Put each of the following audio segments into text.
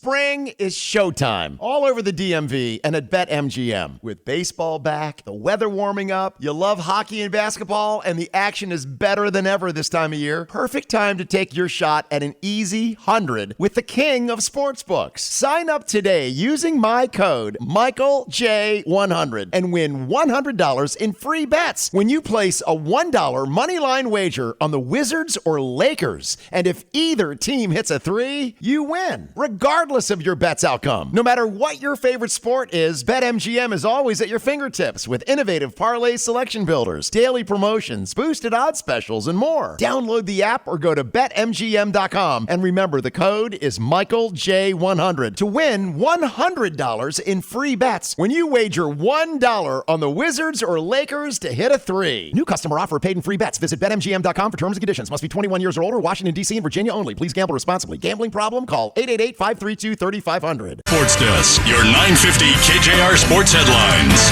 Spring is showtime all over the DMV and at BetMGM. With baseball back, the weather warming up, you love hockey and basketball, and the action is better than ever this time of year. Perfect time to take your shot at an easy 100 with the king of sportsbooks. Sign up today using my code MichaelJ100 and win $100 in free bets when you place a $1 moneyline wager on the Wizards or Lakers. And if either team hits a 3, you win, regardless of your bet's outcome. No matter what your favorite sport is, BetMGM is always at your fingertips with innovative parlay selection builders, daily promotions, boosted odds specials, and more. Download the app or go to BetMGM.com. And remember, the code is MichaelJ100 to win $100 in free bets when you wager $1 on the Wizards or Lakers to hit a 3. New customer offer, paid and free bets. Visit BetMGM.com for terms and conditions. Must be 21 years or older. Washington, D.C. and Virginia only. Please gamble responsibly. Gambling problem? Call 888-532-3500. Sports Desk, your 950 KJR Sports Headlines.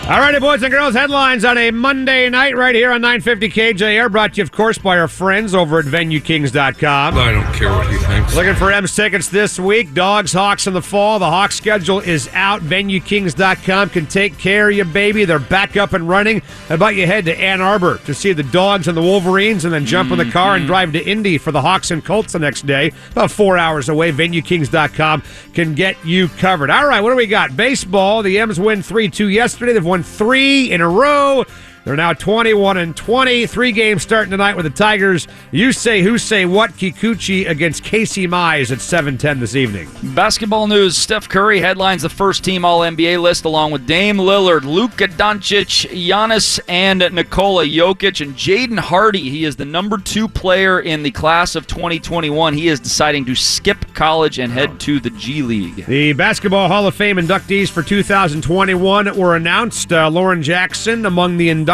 All righty, boys and girls, headlines on a Monday night right here on 950 KJR, brought to you, of course, by our friends over at VenueKings.com. I don't care what he thinks. Looking for M's tickets this week. Dogs, Hawks in the fall. The Hawks schedule is out. VenueKings.com can take care of you, baby. They're back up and running. How about you head to Ann Arbor to see the Dogs and the Wolverines and then jump in the car and drive to Indy for the Hawks and Colts the next day. About 4 hours away. VenueKings.com can get you covered. All right, what do we got? Baseball. The M's win 3-2 yesterday. They've won 3 in a row. They're now 21-20. 3 games starting tonight with the Tigers. You say who say what? Kikuchi against Casey Mize at 7:10 this evening. Basketball news. Steph Curry headlines the first-team All-NBA list along with Dame Lillard, Luka Doncic, Giannis, and Nikola Jokic. And Jaden Hardy, he is the number 2 player in the class of 2021. He is deciding to skip college and head to the G League. The Basketball Hall of Fame inductees for 2021 were announced. Lauren Jackson among the inductees,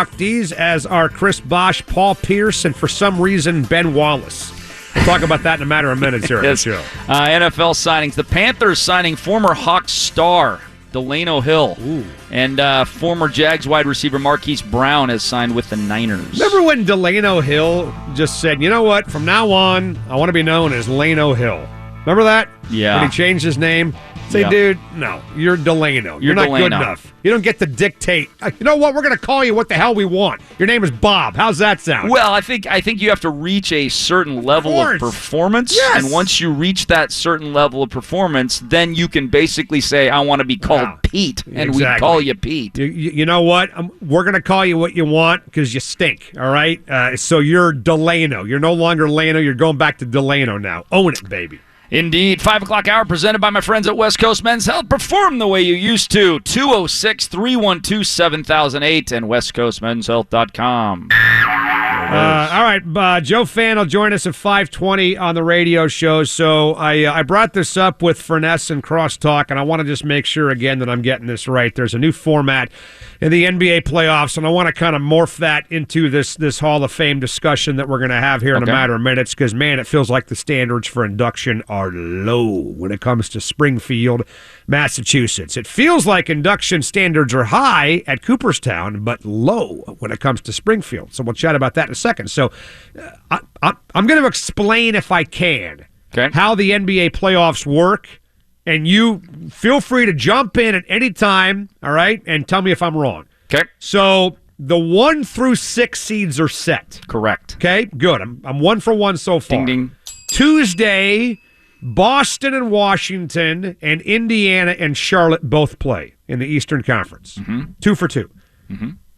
as are Chris Bosh, Paul Pierce, and for some reason, Ben Wallace. We'll talk about that in a matter of minutes here on the show. NFL signings. The Panthers signing former Hawks star Delano Hill. Ooh. And former Jags wide receiver Marquise Brown has signed with the Niners. Remember when Delano Hill just said, you know what, from now on, I want to be known as Lano Hill. Remember that? Yeah. When he changed his name? Say, yeah. Dude, no, you're Delano. You're not Delano. good enough. You don't get to dictate. You know what? We're going to call you what the hell we want. Your name is Bob. How's that sound? Well, I think you have to reach a certain level of performance. Yes. And once you reach that certain level of performance, then you can basically say, I want to be called Pete, and we call you Pete. You know what? We're going to call you what you want because you stink, all right? So you're Delano. You're no longer Lano. You're going back to Delano now. Own it, baby. Indeed. 5 o'clock hour presented by my friends at West Coast Men's Health. Perform the way you used to. 206-312-7008 and westcoastmenshealth.com. All right, Joe Fan will join us at 5:20 on the radio show. So I brought this up with Furness and Crosstalk, and I want to just make sure again that I'm getting this right. There's a new format in the NBA playoffs, and I want to kind of morph that into this Hall of Fame discussion that we're going to have here in a matter of minutes, because, man, it feels like the standards for induction are low when it comes to Springfield, Massachusetts. It feels like induction standards are high at Cooperstown, but low when it comes to Springfield. So we'll chat about that in a second. So I'm going to explain, if I can, how the NBA playoffs work, and you feel free to jump in at any time, all right, and tell me if I'm wrong. Okay. So the 1 through 6 seeds are set. Correct. Okay, good. I'm 1 for 1 so far. Ding, ding. Tuesday, Boston and Washington and Indiana and Charlotte both play in the Eastern Conference. 2 for 2.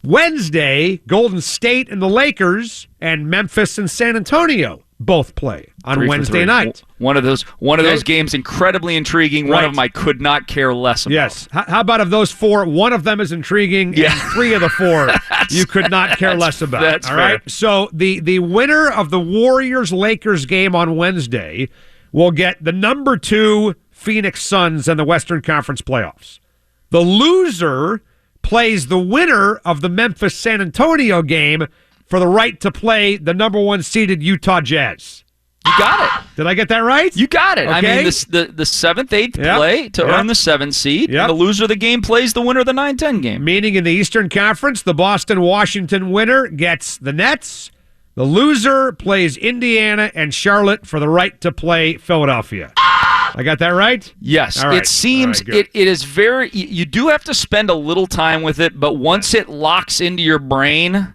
Wednesday, Golden State and the Lakers and Memphis and San Antonio both play on Wednesday night. One of those games incredibly intriguing. One of them I could not care less about. Yes. How about of those 4, one of them is intriguing, and 3 of the 4 you could not care less about. That's all right. Fair. So the winner of the Warriors-Lakers game on Wednesday will get the number 2 Phoenix Suns in the Western Conference playoffs. The loser plays the winner of the Memphis-San Antonio game for the right to play the number 1 seeded Utah Jazz. You got it. Did I get that right? You got it. Okay. I mean, the 7th, 8th play to earn the 7th seed. And the loser of the game plays the winner of the 9-10 game. Meaning in the Eastern Conference, the Boston-Washington winner gets the Nets. The loser plays Indiana and Charlotte for the right to play Philadelphia. I got that right? Yes. All right. It seems All right, it is very. You do have to spend a little time with it, but once it locks into your brain,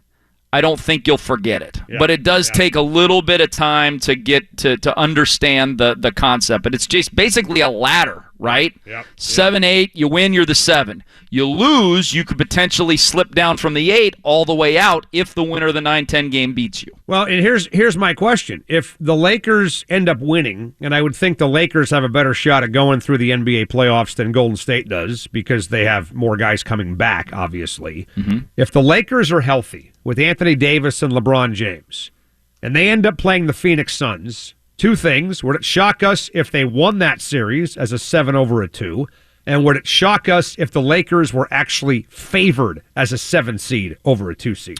I don't think you'll forget it. Yeah. But it does take a little bit of time to get to understand the concept. But it's just basically a ladder, right? Yep. 7-8, you win, you're the 7. You lose, you could potentially slip down from the 8 all the way out if the winner of the 9-10 game beats you. Well, and here's my question. If the Lakers end up winning, and I would think the Lakers have a better shot at going through the NBA playoffs than Golden State does because they have more guys coming back, obviously. Mm-hmm. If the Lakers are healthy with Anthony Davis and LeBron James, and they end up playing the Phoenix Suns, two things. Would it shock us if they won that series as a 7-2? And would it shock us if the Lakers were actually favored as a 7 seed over a 2 seed?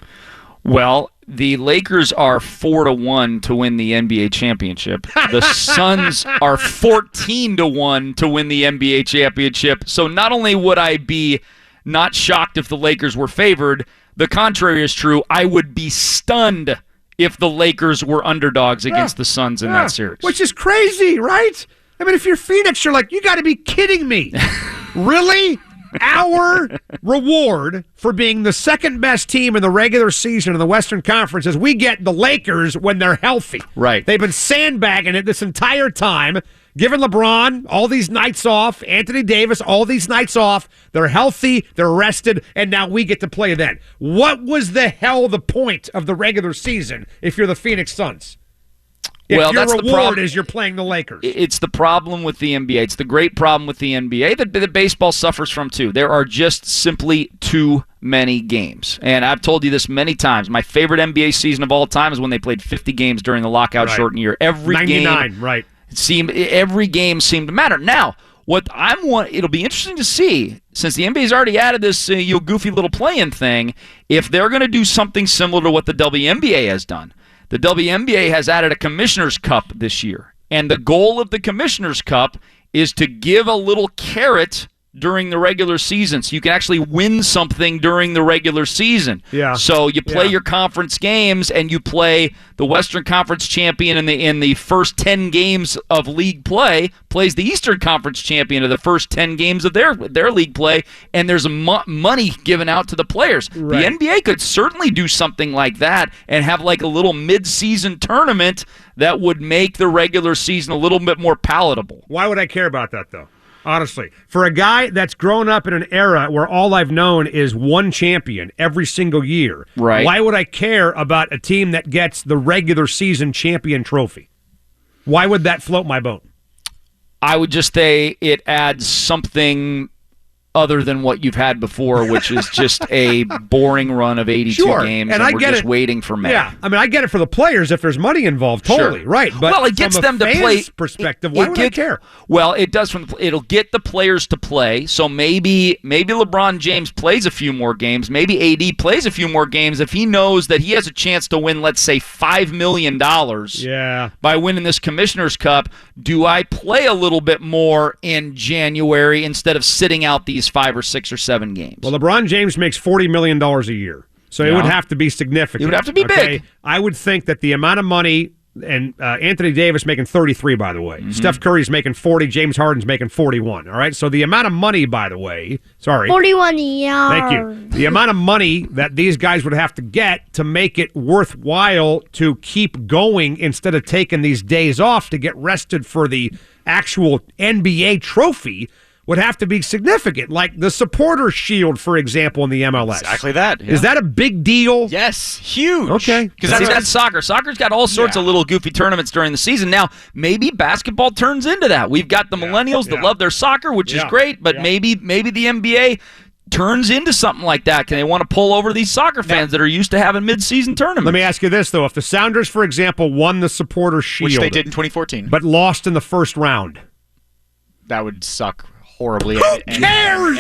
Well, the Lakers are 4-1 to win the NBA championship. The Suns are 14-1 to win the NBA championship. So not only would I be not shocked if the Lakers were favored, the contrary is true. I would be stunned if the Lakers were underdogs against the Suns in that series. Which is crazy, right? I mean, if you're Phoenix, you're like, you got to be kidding me. Really? Our reward for being the second best team in the regular season in the Western Conference is we get the Lakers when they're healthy. Right. They've been sandbagging it this entire time, giving LeBron all these nights off, Anthony Davis all these nights off. They're healthy, they're rested, and now we get to play then. What was the hell the point of the regular season if you're the Phoenix Suns? If your that's reward the problem. is you're playing the Lakers. It's the problem with the NBA. It's the great problem with the NBA that baseball suffers from too. There are just simply too many games. And I've told you this many times. My favorite NBA season of all time is when they played 50 games during the lockout shortened year. Every 99, game, right. Every game seemed to matter. Now, it'll be interesting to see, since the NBA's already added this goofy little play-in thing, if they're going to do something similar to what the WNBA has done. The WNBA has added a Commissioner's Cup this year, and the goal of the Commissioner's Cup is to give a little carrot during the regular season, so you can actually win something during the regular season. Yeah. So you play your conference games, and you play the Western Conference champion in the first 10 games of league play, plays the Eastern Conference champion of the first 10 games of their league play, and there's money given out to the players. Right. The NBA could certainly do something like that and have like a little mid-season tournament that would make the regular season a little bit more palatable. Why would I care about that, though? Honestly, for a guy that's grown up in an era where all I've known is one champion every single year, right? Why would I care about a team that gets the regular season champion trophy? Why would that float my boat? I would just say it adds something other than what you've had before, which is just a boring run of 82 games, and we're just waiting for May. Yeah, I mean, I get it for the players if there's money involved, totally, right. But well, it gets them to play. Perspective, why would I care? Well, it does. It'll get the players to play. So maybe LeBron James plays a few more games. Maybe AD plays a few more games if he knows that he has a chance to win, let's say, $5 million. Yeah. By winning this Commissioner's Cup, do I play a little bit more in January instead of sitting out these 5 or 6 or 7 games? Well, LeBron James makes $40 million a year, so it would have to be significant. It would have to be big. I would think that the amount of money, and Anthony Davis making 33, by the way. Mm-hmm. Steph Curry's making 40, James Harden's making 41, all right? So the amount of money, by the way, 41 yards. Thank you. The amount of money that these guys would have to get to make it worthwhile to keep going instead of taking these days off to get rested for the actual NBA trophy would have to be significant, like the supporter shield, for example, in the MLS. Exactly that. Yeah. Is that a big deal? Yes, huge. Okay. Because that's soccer. Soccer's got all sorts of little goofy tournaments during the season. Now, maybe basketball turns into that. We've got the millennials that love their soccer, which is great, but maybe the NBA turns into something like that. Can they want to pull over these soccer fans that are used to having mid-season tournaments? Let me ask you this, though. If the Sounders, for example, won the supporter shield, which they did in 2014, but lost in the first round, that would suck horribly. Who cares?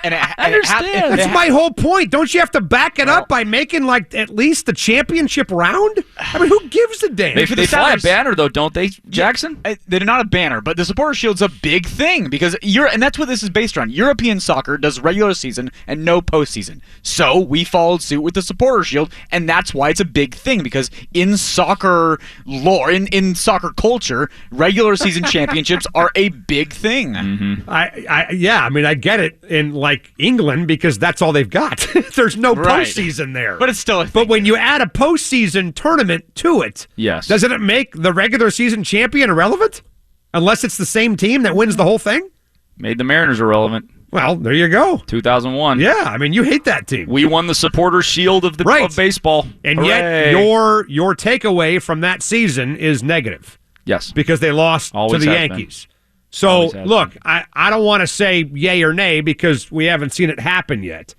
That's my whole point. Don't you have to back it up by making like at least the championship round? I mean, who gives a damn? They fly a banner though, don't they, Jackson? They're not a banner, but the Supporter Shield's a big thing because and that's what this is based on. European soccer does regular season and no postseason. So we followed suit with the Supporter Shield, and that's why it's a big thing because in soccer lore, in soccer culture, regular season championships are a big thing. Mm-hmm. I mean, I get it in like England because that's all they've got. There's no postseason there. But it's still a thing. But when you add a postseason tournament to it, yes, doesn't it make the regular season champion irrelevant? Unless it's the same team that wins the whole thing? Made the Mariners irrelevant. Well, there you go. 2001. Yeah, I mean, you hate that team. We won the Supporters Shield of baseball. And Hooray. yet your takeaway from that season is negative. Yes. Because they lost Always to the has Yankees. Been. So, look, I don't want to say yay or nay because we haven't seen it happen yet.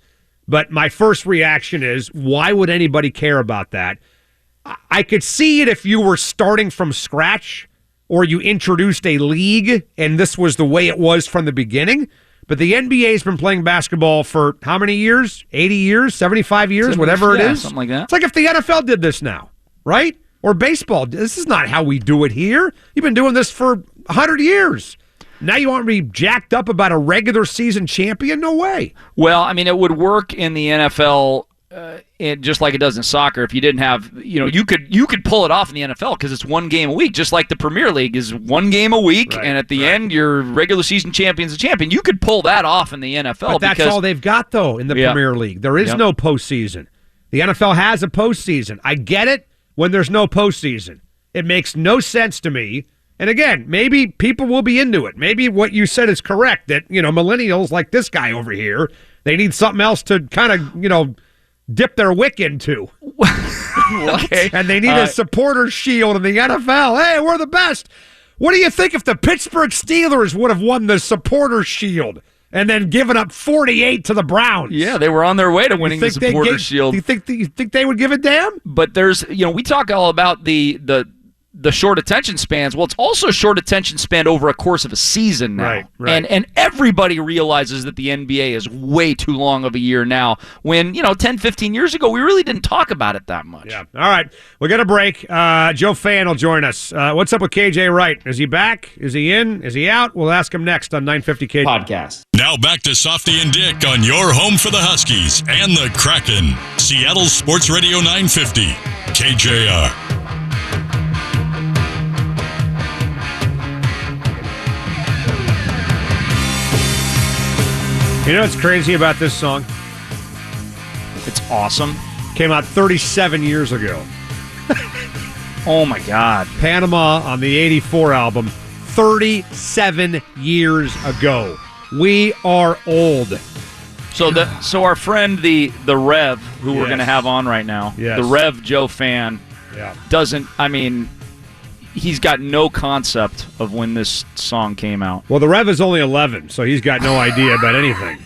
But my first reaction is, why would anybody care about that? I could see it if you were starting from scratch or you introduced a league and this was the way it was from the beginning. But the NBA has been playing basketball for how many years? 80 years? 75 years? Whatever it is? Something like that. It's like if the NFL did this now, right? Or baseball. This is not how we do it here. You've been doing this for 100 years. Now you want me jacked up about a regular season champion? No way. Well, I mean, it would work in the NFL just like it does in soccer. If you didn't have, you could pull it off in the NFL because it's one game a week, just like the Premier League is one game a week, and at the end, your regular season champion's a champion. You could pull that off in the NFL. But that's all they've got, though, in the Premier League. There is no postseason. The NFL has a postseason. I get it when there's no postseason. It makes no sense to me. And again, maybe people will be into it. Maybe what you said is correct, that, millennials like this guy over here, they need something else to kind of, dip their wick into. Okay. And they need a supporter shield in the NFL. Hey, we're the best. What do you think if the Pittsburgh Steelers would have won the supporter shield and then given up 48 to the Browns? Yeah, they were on their way to winning the supporter shield. Do you think they would give a damn? But there's, we talk all about the short attention spans. Well, it's also short attention span over a course of a season now. Right. And everybody realizes that the NBA is way too long of a year now when, 10, 15 years ago, we really didn't talk about it that much. Yeah. All right. We're going to break. Joe Fan will join us. What's up with KJ Wright? Is he back? Is he in? Is he out? We'll ask him next on 950 KJ Podcast. Now back to Softy and Dick on your home for the Huskies and the Kraken. Seattle Sports Radio 950. KJR. You know what's crazy about this song? It's awesome. Came out 37 years ago. Oh, my God. Panama on the 84 album, 37 years ago. We are old. So our friend, the Rev, who we're going to have on right now, the Rev Joe Fan, he's got no concept of when this song came out. Well, the Rev is only 11, so he's got no idea about anything.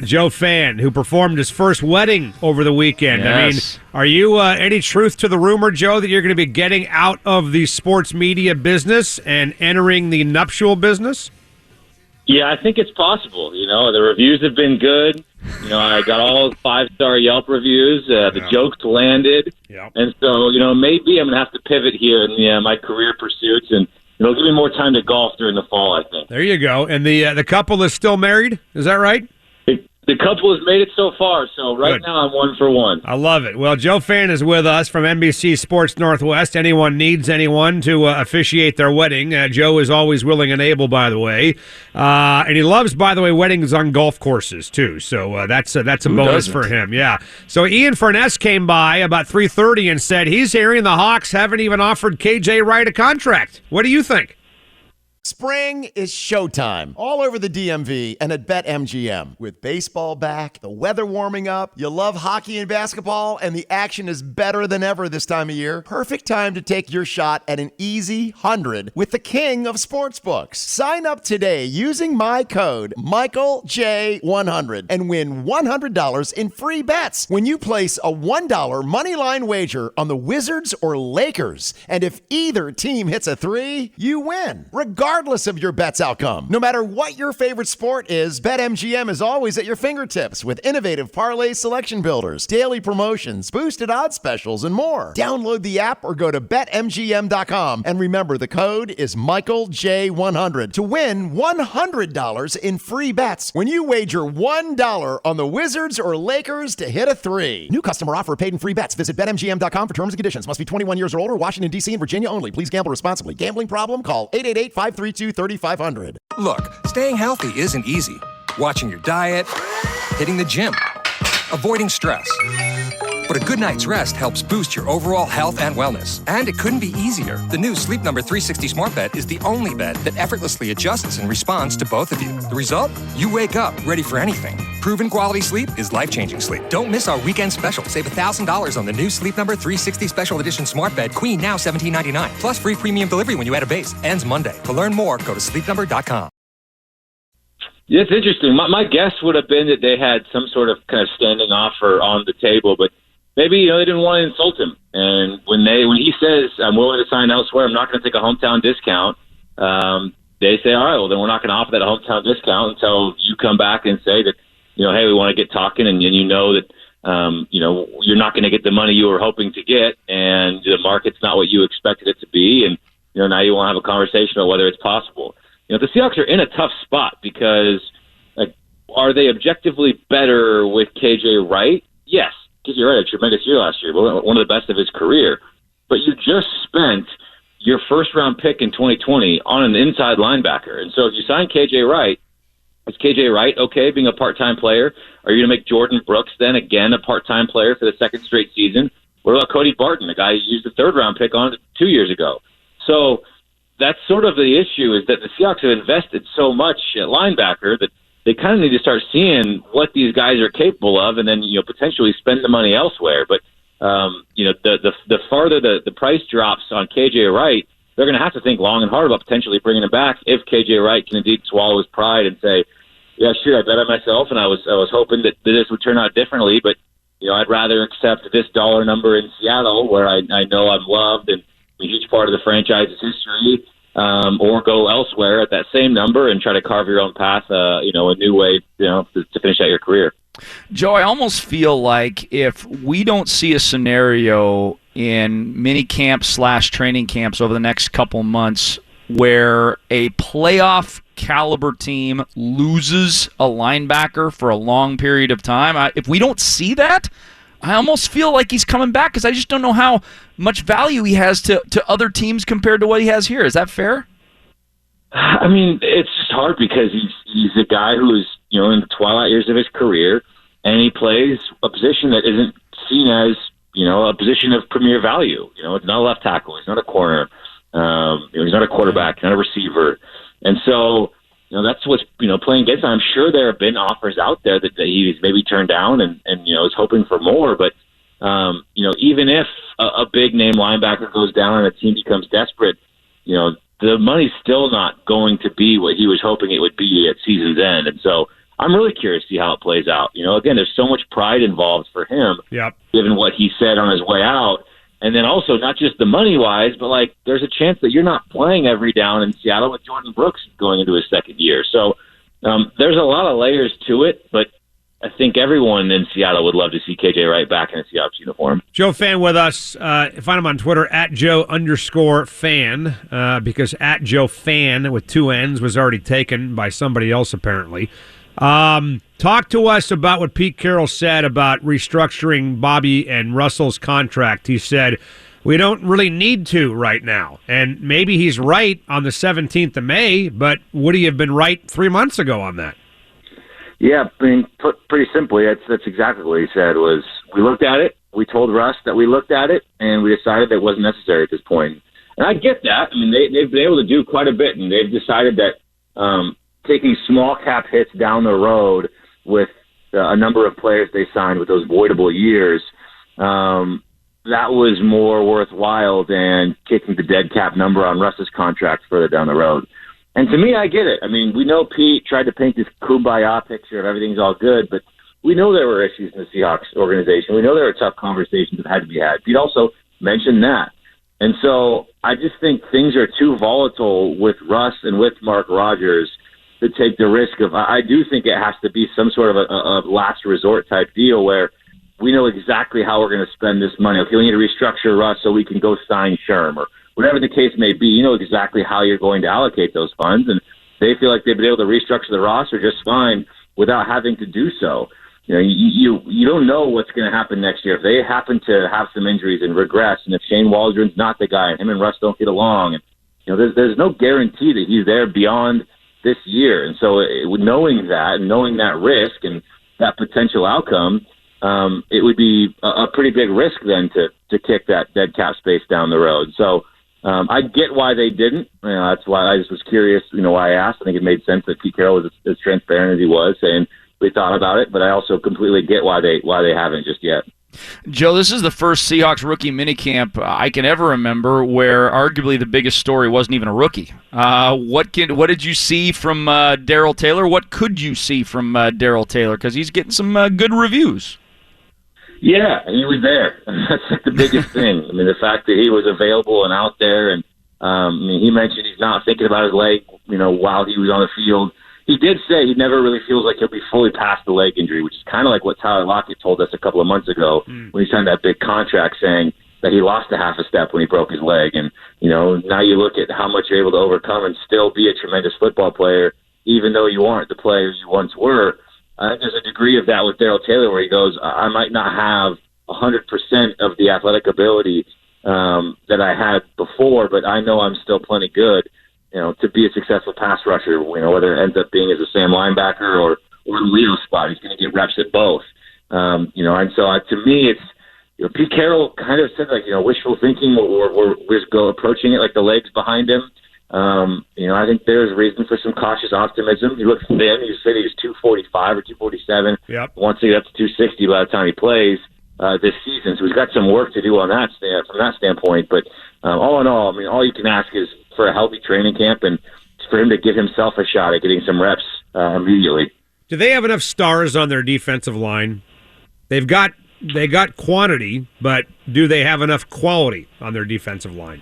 Joe Fan, who performed his first wedding over the weekend. Yes. I mean, are you any truth to the rumor, Joe, that you're going to be getting out of the sports media business and entering the nuptial business? Yeah, I think it's possible. The reviews have been good. I got all 5-star Yelp reviews. The jokes landed. Yep. And so, maybe I'm going to have to pivot here in my career pursuits, and it'll give me more time to golf during the fall, I think. There you go. And the couple is still married? Is that right? The couple has made it so far, so right now I'm 1 for 1. I love it. Well, Joe Fan is with us from NBC Sports Northwest. Anyone needs anyone to officiate their wedding. Joe is always willing and able, by the way. And he loves, by the way, weddings on golf courses, too. So that's a bonus for him. Yeah. So Ian Furness came by about 3:30 and said he's hearing the Hawks haven't even offered KJ Wright a contract. What do you think? Spring is showtime all over the DMV and at BetMGM. With baseball back, the weather warming up, you love hockey and basketball, and the action is better than ever this time of year. Perfect time to take your shot at an easy 100 with the king of sportsbooks. Sign up today using my code MichaelJ100 and win $100 in free bets when you place a $1 moneyline wager on the Wizards or Lakers. And if either team hits a 3, you win, regardless regardless of your bet's outcome. No matter what your favorite sport is, BetMGM is always at your fingertips with innovative parlay selection builders, daily promotions, boosted odds specials, and more. Download the app or go to BetMGM.com and remember the code is MichaelJ100 to win $100 in free bets when you wager $1 on the Wizards or Lakers to hit a three. New customer offer, paid and free bets. Visit BetMGM.com for terms and conditions. Must be 21 years or older, Washington, D.C. and Virginia only. Please gamble responsibly. Gambling problem? Call 888-532-3500. Look, staying healthy isn't easy. Watching your diet, hitting the gym, avoiding stress. But a good night's rest helps boost your overall health and wellness. And it couldn't be easier. The new Sleep Number 360 Smart Bed is the only bed that effortlessly adjusts and responds to both of you. The result? You wake up ready for anything. Proven quality sleep is life-changing sleep. Don't miss our weekend special. Save $1,000 on the new Sleep Number 360 Special Edition Smart Bed, Queen, now $17.99. Plus free premium delivery when you add a base. Ends Monday. To learn more, go to sleepnumber.com. Yeah, it's interesting. My guess would have been that they had some sort of kind of standing offer on the table, but maybe they didn't want to insult him. And when he says, I'm willing to sign elsewhere, I'm not going to take a hometown discount, they say, all right, well, then we're not going to offer that hometown discount until you come back and say that, hey, we want to get talking, and you know that, you're not going to get the money you were hoping to get, and the market's not what you expected it to be, and, now you want to have a conversation about whether it's possible. The Seahawks are in a tough spot because, are they objectively better with KJ Wright? Yes. KJ Wright had a tremendous year last year, one of the best of his career. But you just spent your first-round pick in 2020 on an inside linebacker. And so if you sign KJ Wright, is KJ Wright okay being a part-time player? Are you going to make Jordan Brooks then again a part-time player for the second straight season? What about Cody Barton, the guy who used the third-round pick on 2 years ago? So that's sort of the issue, is that the Seahawks have invested so much at linebacker that they kind of need to start seeing what these guys are capable of, and then potentially spend the money elsewhere. But the farther the price drops on KJ Wright, they're going to have to think long and hard about potentially bringing him back if KJ Wright can indeed swallow his pride and say, yeah, sure, I bet on myself, and I was hoping that this would turn out differently, but I'd rather accept this dollar number in Seattle where I know I'm loved and a huge part of the franchise's history. Or go elsewhere at that same number and try to carve your own path, a new way, to finish out your career. Joe, I almost feel like if we don't see a scenario in mini camps / training camps over the next couple months where a playoff caliber team loses a linebacker for a long period of time, if we don't see that, I almost feel like he's coming back because I just don't know how much value he has to other teams compared to what he has here. Is that fair? I mean, it's just hard because he's a guy who's in the twilight years of his career, and he plays a position that isn't seen as a position of premier value. It's not a left tackle, he's not a corner, he's not a quarterback, not a receiver, and so. That's what's, playing against him. I'm sure there have been offers out there that he's maybe turned down and is hoping for more. But, even if a big-name linebacker goes down and a team becomes desperate, the money's still not going to be what he was hoping it would be at season's end. And so I'm really curious to see how it plays out. Again, there's so much pride involved for him, given what he said on his way out. And then also not just the money-wise, but, there's a chance that you're not playing every down in Seattle with Jordan Brooks going into his second year. So there's a lot of layers to it, but I think everyone in Seattle would love to see KJ Wright back in a Seahawks uniform. Joe Fan with us. Find him on Twitter, @Joe_fan, because @JoeFan with two N's was already taken by somebody else, apparently. Talk to us about what Pete Carroll said about restructuring Bobby and Russell's contract. He said, we don't really need to right now. And maybe he's right on the 17th of May, but would he have been right 3 months ago on that? Yeah, I mean, pretty simply, that's exactly what he said was, we looked at it, we told Russ that we looked at it, and we decided that it wasn't necessary at this point. And I get that. I mean, they've been able to do quite a bit, and they've decided that taking small cap hits down the road with a number of players they signed with those voidable years, that was more worthwhile than kicking the dead cap number on Russ's contract further down the road. And to me, I get it. I mean, we know Pete tried to paint this kumbaya picture of everything's all good, but we know there were issues in the Seahawks organization. We know there were tough conversations that had to be had. Pete also mentioned that. And so I just think things are too volatile with Russ and with Mark Rodgers to take the risk of. I do think it has to be some sort of a last resort type deal where we know exactly how we're going to spend this money. Okay, we need to restructure Russ so we can go sign Sherm or whatever the case may be. You know exactly how you're going to allocate those funds, and they feel like they've been able to restructure the roster just fine without having to do so. You know, you don't know what's going to happen next year. If they happen to have some injuries and regress, and if Shane Waldron's not the guy, and him and Russ don't get along, and there's no guarantee that he's there beyond this year. And so, knowing that and knowing that risk and that potential outcome, it would be a pretty big risk then to kick that dead cap space down the road. So I get why they didn't. That's why I just was curious. Why I asked. I think it made sense that Pete Carroll was as transparent as he was, saying we thought about it. But I also completely get why they haven't just yet. Joe, this is the first Seahawks rookie minicamp I can ever remember where arguably the biggest story wasn't even a rookie. What did you see from Darrell Taylor? What could you see from Darrell Taylor? Because he's getting some good reviews. Yeah, he was there. That's like the biggest thing. I mean, the fact that he was available and out there, and he mentioned he's not thinking about his leg, while he was on the field. He did say he never really feels like he'll be fully past the leg injury, which is kind of like what Tyler Lockett told us a couple of months ago when he signed that big contract, saying that he lost a half a step when he broke his leg. And, now you look at how much you're able to overcome and still be a tremendous football player, even though you aren't the player you once were. I think there's a degree of that with Darrell Taylor where he goes, I might not have 100% of the athletic ability that I had before, but I know I'm still plenty good, to be a successful pass rusher, whether it ends up being as a Sam linebacker or the Leo spot. He's going to get reps at both. And so to me, it's, Pete Carroll kind of said, wishful thinking, we're just approaching it like the legs behind him. I think there's reason for some cautious optimism. He looks thin. You said he was 245 or 247. Yep. Wants to get up to 260 by the time he plays this season. So he's got some work to do on that from that standpoint. But all in all, all you can ask is for a healthy training camp and for him to give himself a shot at getting some reps immediately. Do they have enough stars on their defensive line? They got quantity, but do they have enough quality on their defensive line?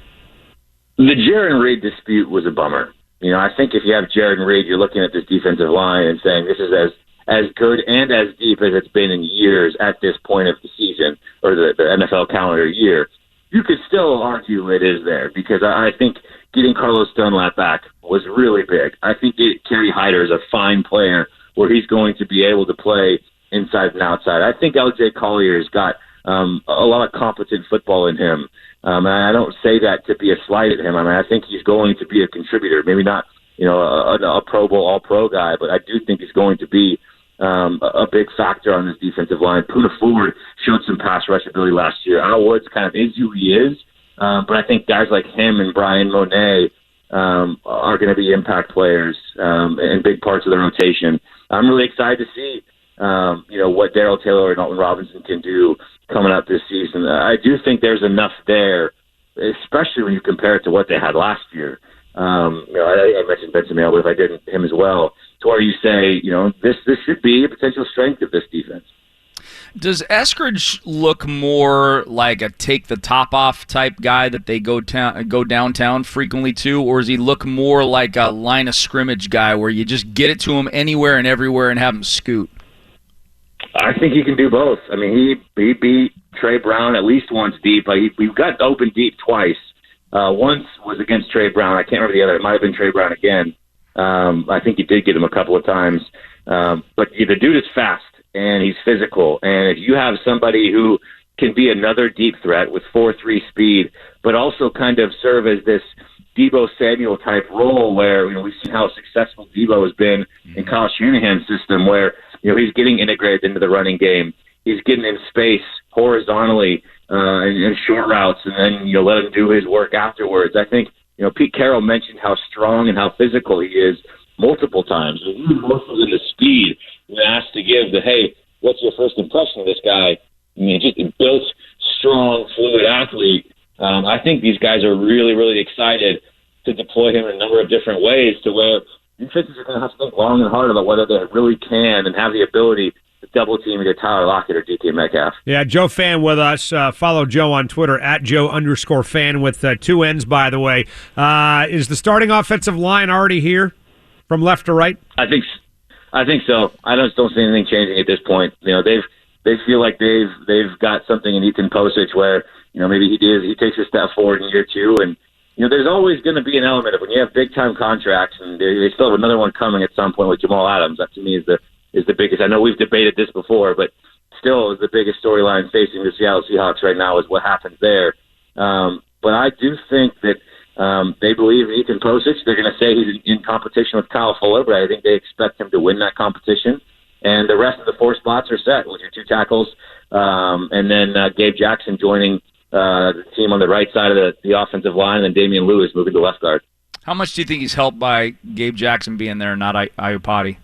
The Jaron Reed dispute was a bummer. I think if you have Jaron Reed, you're looking at this defensive line and saying this is as good and as deep as it's been in years at this point of the season or the NFL calendar year. You could still argue it is there because I think getting Carlos Dunlap back was really big. I think Kerry Hyder is a fine player where he's going to be able to play inside and outside. I think L.J. Collier's got a lot of competent football in him. And I don't say that to be a slight at him. I think he's going to be a contributor. Maybe not, a Pro Bowl All-Pro guy, but I do think he's going to be a big factor on this defensive line. Poona Ford showed some pass rush ability last year. Al Woods kind of is who he is, but I think guys like him and Brian Monet are going to be impact players and big parts of the rotation. I'm really excited to see what Darrell Taylor and Alton Robinson can do coming up this season. I do think there's enough there, especially when you compare it to what they had last year. I mentioned Benson Mail, but if I didn't, him as well, to where you say, this should be a potential strength of this defense. Does Eskridge look more like a take the top off type guy that they go downtown frequently to, or does he look more like a line of scrimmage guy where you just get it to him anywhere and everywhere and have him scoot? I think he can do both. He beat Trey Brown at least once deep. We got open deep twice. Once was against Trey Brown. I can't remember the other. It might have been Trey Brown again. I think he did get him a couple of times. But the dude is fast, and he's physical. And if you have somebody who can be another deep threat with 4.3 speed, but also kind of serve as this Deebo Samuel type role where we've seen how successful Deebo has been in Kyle Shanahan's system where he's getting integrated into the running game. He's getting in space horizontally and short routes, and then let him do his work afterwards. I think Pete Carroll mentioned how strong and how physical he is multiple times. More so than the speed. When asked to give hey, what's your first impression of this guy? Just a built, strong, fluid athlete. I think these guys are really, really excited to deploy him in a number of different ways to where defenses are going to have to think long and hard about whether they really can and have the ability to double team either Tyler Lockett or DK Metcalf. Yeah, Joe Fan with us. Follow Joe on Twitter at Joe_Fan with 2 N's, by the way. Is the starting offensive line already here from left to right? I think so. I just don't see anything changing at this point. They feel like they've got something in Ethan Posich where maybe he takes a step forward in year 2, and there's always going to be an element of when you have big time contracts, and they still have another one coming at some point with Jamal Adams. That to me is the biggest. I know we've debated this before, but still is the biggest storyline facing the Seattle Seahawks right now is what happens there. But I do think that they believe in Ethan Posich. They're going to say he's in competition with Kyle Fuller, but I think they expect him to win that competition. And the rest of the 4 spots are set with your 2 tackles, and then Gabe Jackson joining the team on the right side of the offensive line, and then Damian Lewis moving to left guard. How much do you think he's helped by Gabe Jackson being there, not Iupati?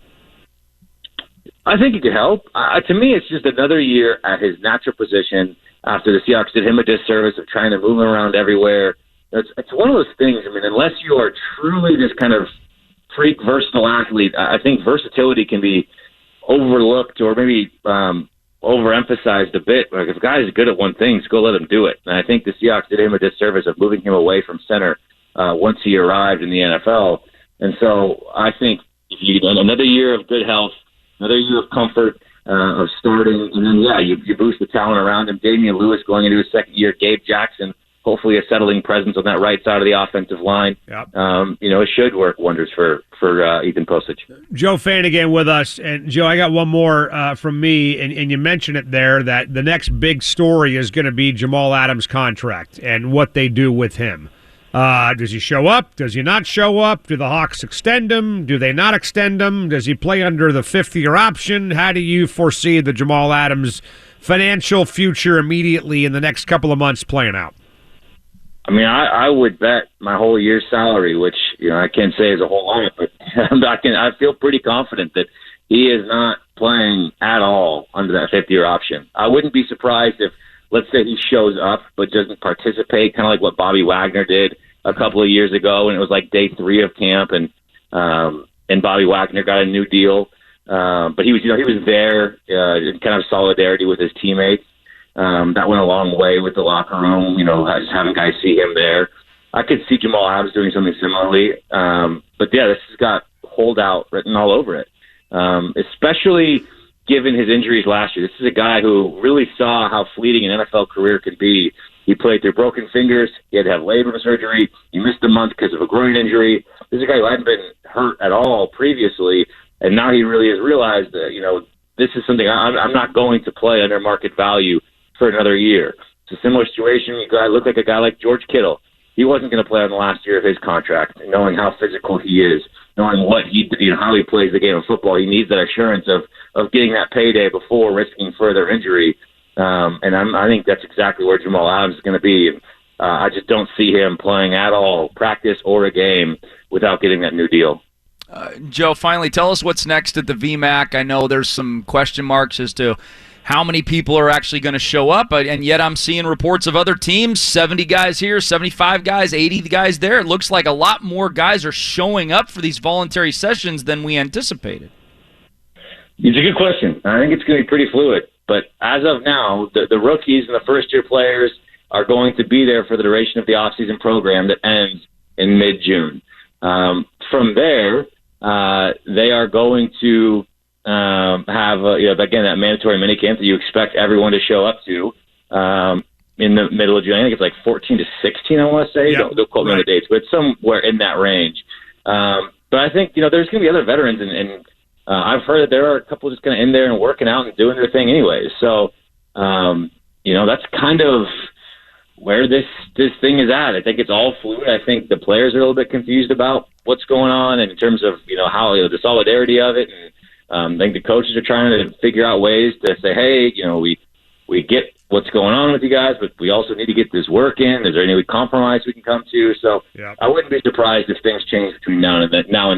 I think he could help. To me, it's just another year at his natural position after the Seahawks did him a disservice of trying to move him around everywhere. It's one of those things. I mean, unless you are truly this kind of freak versatile athlete, I think versatility can be overlooked or maybe overemphasized a bit. Like if a guy is good at one thing, just go let him do it. And I think the Seahawks did him a disservice of moving him away from center once he arrived in the NFL. And so I think if you get another year of good health, another year of comfort of starting, and then you boost the talent around him. Damian Lewis going into his second year, Gabe Jackson, hopefully a settling presence on that right side of the offensive line. Yep. It should work wonders for Ethan Posich. Joe Fan again with us. And, Joe, I got one more from me, and you mentioned it there, that the next big story is going to be Jamal Adams' contract and what they do with him. Does he show up? Does he not show up? Do the Hawks extend him? Do they not extend him? Does he play under the 5th-year option? How do you foresee the Jamal Adams financial future immediately in the next couple of months playing out? I mean, I would bet my whole year's salary, which I can't say is a whole lot, but I feel pretty confident that he is not playing at all under that 5th-year option. I wouldn't be surprised if, let's say, he shows up but doesn't participate, kind of like what Bobby Wagner did a couple of years ago, and it was like day 3 of camp, and Bobby Wagner got a new deal, but he was there in kind of solidarity with his teammates. That went a long way with the locker room, just having guys see him there. I could see Jamal Adams doing something similarly. But this has got holdout written all over it, especially given his injuries last year. This is a guy who really saw how fleeting an NFL career could be. He played through broken fingers. He had to have labor surgery. He missed a month because of a groin injury. This is a guy who hadn't been hurt at all previously, and now he really has realized that, this is something I'm not going to play under market value for another year. It's a similar situation. You got to look like a guy like George Kittle. He wasn't going to play on the last year of his contract, knowing how physical he is, knowing what how he plays the game of football. He needs that assurance of getting that payday before risking further injury. And I think that's exactly where Jamal Adams is going to be. I just don't see him playing at all, practice or a game, without getting that new deal. Joe, finally, tell us what's next at the VMAC. I know there's some question marks as to how many people are actually going to show up, and yet I'm seeing reports of other teams, 70 guys here, 75 guys, 80 guys there. It looks like a lot more guys are showing up for these voluntary sessions than we anticipated. It's a good question. I think it's going to be pretty fluid. But as of now, the rookies and the first-year players are going to be there for the duration of the off-season program that ends in mid-June. From there, they are going to have, again, that mandatory minicamp that you expect everyone to show up to in the middle of June. I think it's like 14 to 16, I want to say. Yep. Don't quote me on the dates, but it's somewhere in that range. But I think, there's going to be other veterans, and I've heard that there are a couple just kind of in there and working out and doing their thing anyways. So, that's kind of where this thing is at. I think it's all fluid. I think the players are a little bit confused about what's going on and in terms of, how the solidarity of it. And I think the coaches are trying to figure out ways to say, hey, we get what's going on with you guys, but we also need to get this work in. Is there any compromise we can come to? So I wouldn't be surprised if things change between now and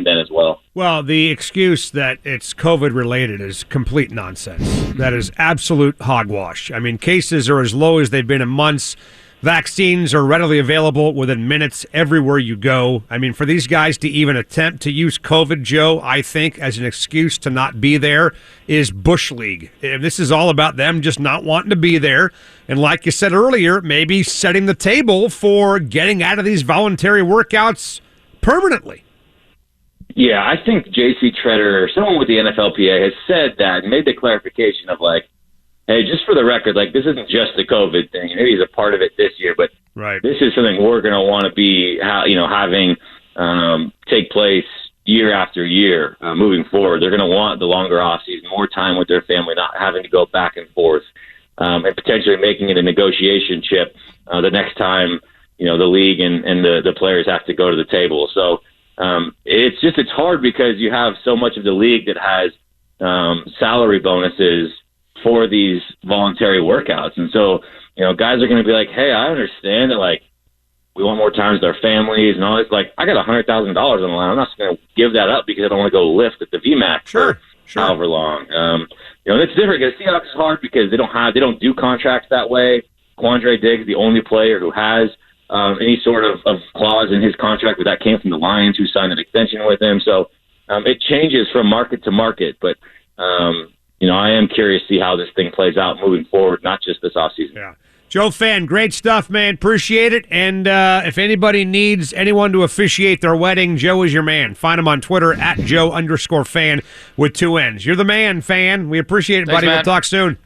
then as well. Well, the excuse that it's COVID-related is complete nonsense. That is absolute hogwash. I mean, cases are as low as they've been in months. Vaccines are readily available within minutes everywhere you go. I mean, for these guys to even attempt to use COVID, Joe, I think, as an excuse to not be there is Bush League. And this is all about them just not wanting to be there. And like you said earlier, maybe setting the table for getting out of these voluntary workouts permanently. Yeah, I think J.C. Treader, or someone with the NFLPA, has said that and made the clarification of hey, just for the record, this isn't just a COVID thing. Maybe he's a part of it this year, but this is something we're going to want to be, having take place year after year moving forward. They're going to want the longer off season, more time with their family, not having to go back and forth, and potentially making it a negotiation chip the next time the league and the players have to go to the table. So it's hard because you have so much of the league that has salary bonuses for these voluntary workouts. And so, guys are going to be like, hey, I understand that, we want more time with our families and all this. I got $100,000 on the line. I'm not going to give that up because I don't want to go lift at the VMAX for however long. It's different because Seahawks is hard because they don't do contracts that way. Quandre Diggs, the only player who has any sort of clause in his contract, but that came from the Lions, who signed an extension with him. So it changes from market to market, but I am curious to see how this thing plays out moving forward, not just this offseason. Yeah. Joe Fan, great stuff, man. Appreciate it. And if anybody needs anyone to officiate their wedding, Joe is your man. Find him on Twitter at Joe_fan with 2 N's. You're the man, Fan. We appreciate it, Thanks, buddy. man. We'll talk soon.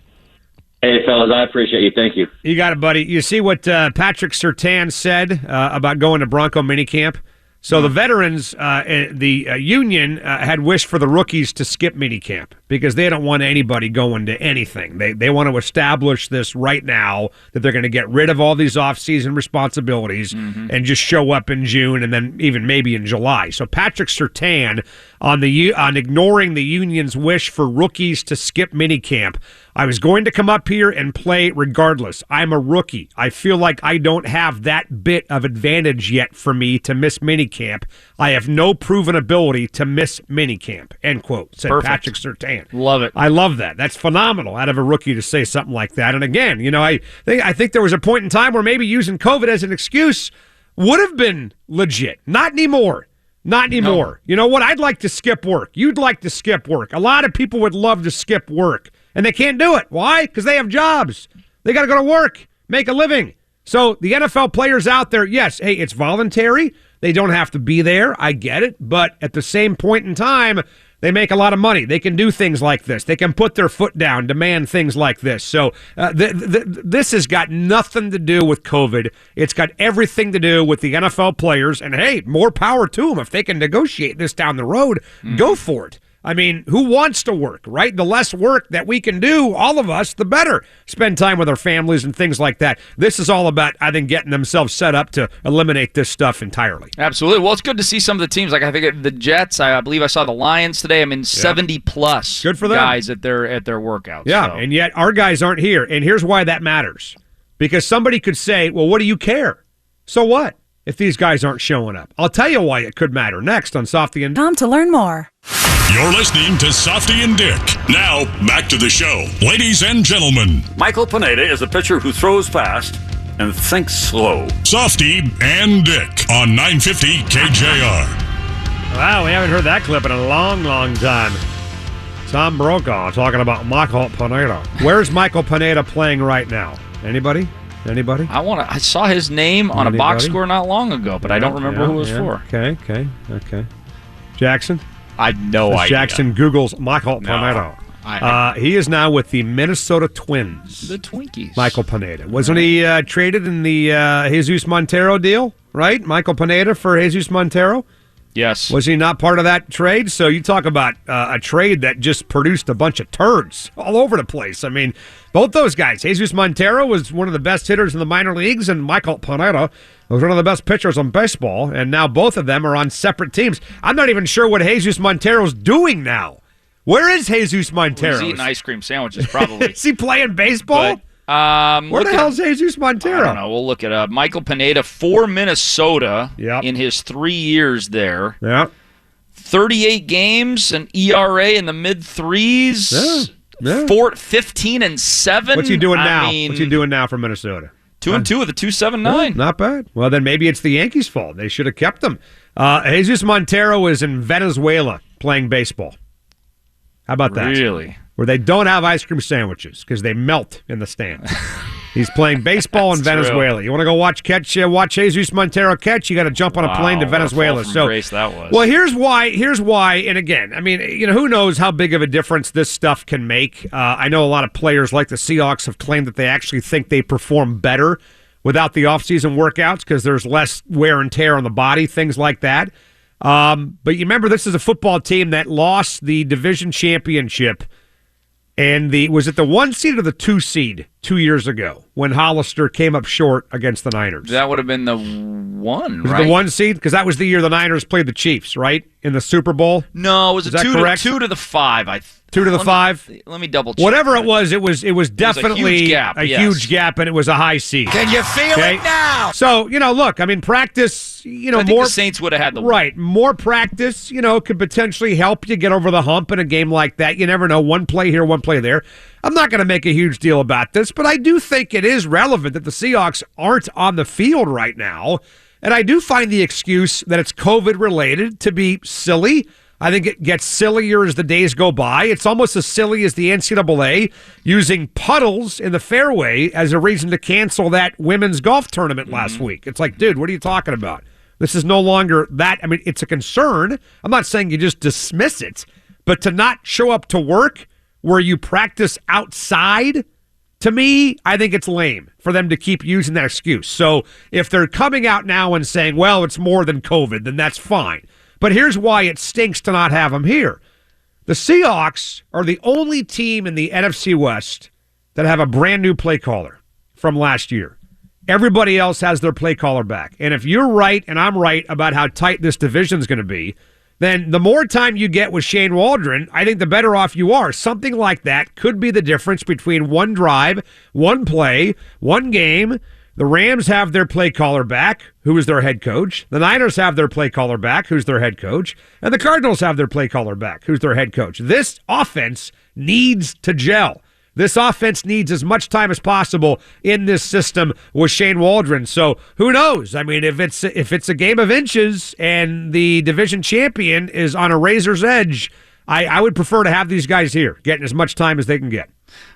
Hey, fellas, I appreciate you. Thank you. You got it, buddy. You see what Patrick Surtain said about going to Bronco minicamp? So the veterans, the union had wished for the rookies to skip minicamp because they don't want anybody going to anything. They want to establish this right now that they're going to get rid of all these off-season responsibilities and just show up in June and then even maybe in July. So Patrick Surtain on ignoring the union's wish for rookies to skip minicamp. I was going to come up here and play regardless. I'm a rookie. I feel like I don't have that bit of advantage yet for me to miss minicamp. I have no proven ability to miss minicamp, end quote, said Perfect. Patrick Surtain. Love it. I love that. That's phenomenal out of a rookie to say something like that. And again, I think there was a point in time where maybe using COVID as an excuse would have been legit. Not anymore. Not anymore. No. You know what? I'd like to skip work. You'd like to skip work. A lot of people would love to skip work, and they can't do it. Why? Because they have jobs. They got to go to work, make a living. So the NFL players out there, yes, hey, it's voluntary. They don't have to be there. I get it. But at the same point in time, they make a lot of money. They can do things like this. They can put their foot down, demand things like this. So this has got nothing to do with COVID. It's got everything to do with the NFL players. And, hey, more power to them. If they can negotiate this down the road, go for it. I mean, who wants to work, right? The less work that we can do, all of us, the better. Spend time with our families and things like that. This is all about, I think, getting themselves set up to eliminate this stuff entirely. Absolutely. Well, it's good to see some of the teams. I think the Jets, I believe I saw the Lions today. 70-plus good for them. Guys at their workouts. Yeah, so. And yet our guys aren't here. And here's why that matters. Because somebody could say, well, what do you care? So what if these guys aren't showing up? I'll tell you why it could matter next on Softy and Tom to learn more. You're listening to Softy and Dick. Now, back to the show. Ladies and gentlemen, Michael Pineda is a pitcher who throws fast and thinks slow. Softy and Dick on 950 KJR. Wow, we haven't heard that clip in a long, long time. Tom Brokaw talking about Michael Pineda. Where's Michael Pineda playing right now? Anybody? I saw his name on a box score not long ago, but I don't remember who it was for. Okay. Jackson? I had no idea. Jackson Googles Michael Pineda. He is now with the Minnesota Twins. The Twinkies. Michael Pineda. Wasn't he traded in the Jesus Montero deal, right? Michael Pineda for Jesus Montero? Yes. Was he not part of that trade? So you talk about a trade that just produced a bunch of turds all over the place. I mean, both those guys. Jesus Montero was one of the best hitters in the minor leagues, and Michael Pineda was one of the best pitchers in baseball, and now both of them are on separate teams. I'm not even sure what Jesus Montero's doing now. Where is Jesus Montero? He's eating ice cream sandwiches, probably. Is he playing baseball? Where the hell's Jesus Montero? I don't know. We'll look it up. Michael Pineda for Minnesota in his 3 years there. Yeah. 38 games, an ERA in the mid-threes. Yeah. 15-7. What's he doing now? What's he doing now for Minnesota? 2-2 with a 2.79. Not bad. Well, then maybe it's the Yankees' fault. They should have kept him. Jesus Montero is in Venezuela playing baseball. How about that? Really? Where they don't have ice cream sandwiches because they melt in the stands. He's playing baseball in Venezuela. True. You want to go watch Jesus Montero catch? You got to jump on a plane to Venezuela. What a fall from grace that was. Well, here's why. And again, I mean, who knows how big of a difference this stuff can make? I know a lot of players like the Seahawks have claimed that they actually think they perform better without the offseason workouts because there's less wear and tear on the body, things like that. But you remember, this is a football team that lost the division championship. And was it the 1 seed or the 2 seed 2 years ago when Hollister came up short against the Niners? That would have been the 1, was right? It the 1 seed? Because that was the year the Niners played the Chiefs, right? In the Super Bowl? No, it was Is a that 2 to the 5. 2 to the 5? Let me double check. Whatever it was definitely a huge gap, and it was a high seed. Can you feel it now? So, look, I mean, practice, I think more. the Saints would have had the win. Right. More practice, could potentially help you get over the hump in a game like that. You never know. One play here, one play there. I'm not going to make a huge deal about this, but I do think it is relevant that the Seahawks aren't on the field right now. And I do find the excuse that it's COVID-related to be silly. I think it gets sillier as the days go by. It's almost as silly as the NCAA using puddles in the fairway as a reason to cancel that women's golf tournament last week. It's like, dude, what are you talking about? This is no longer that. I mean, it's a concern. I'm not saying you just dismiss it, but to not show up to work where you practice outside, to me, I think it's lame for them to keep using that excuse. So if they're coming out now and saying, well, it's more than COVID, then that's fine. But here's why it stinks to not have them here. The Seahawks are the only team in the NFC West that have a brand new play caller from last year. Everybody else has their play caller back. And if you're right and I'm right about how tight this division is going to be, then the more time you get with Shane Waldron, I think the better off you are. Something like that could be the difference between one drive, one play, one game. The Rams have their play caller back, who is their head coach. The Niners have their play caller back, who's their head coach. And the Cardinals have their play caller back, who's their head coach. This offense needs to gel. This offense needs as much time as possible in this system with Shane Waldron. So who knows? I mean, if it's a game of inches and the division champion is on a razor's edge, I would prefer to have these guys here, getting as much time as they can get.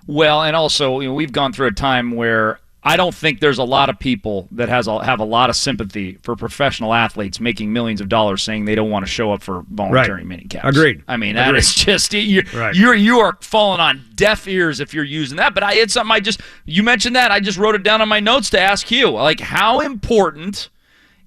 Well, and also, we've gone through a time where I don't think there's a lot of people that have a lot of sympathy for professional athletes making millions of dollars saying they don't want to show up for voluntary minicaps. Agreed. I mean, that is just you are falling on deaf ears if you're using that. But it's something you mentioned that. I just wrote it down on my notes to ask you. Like, how important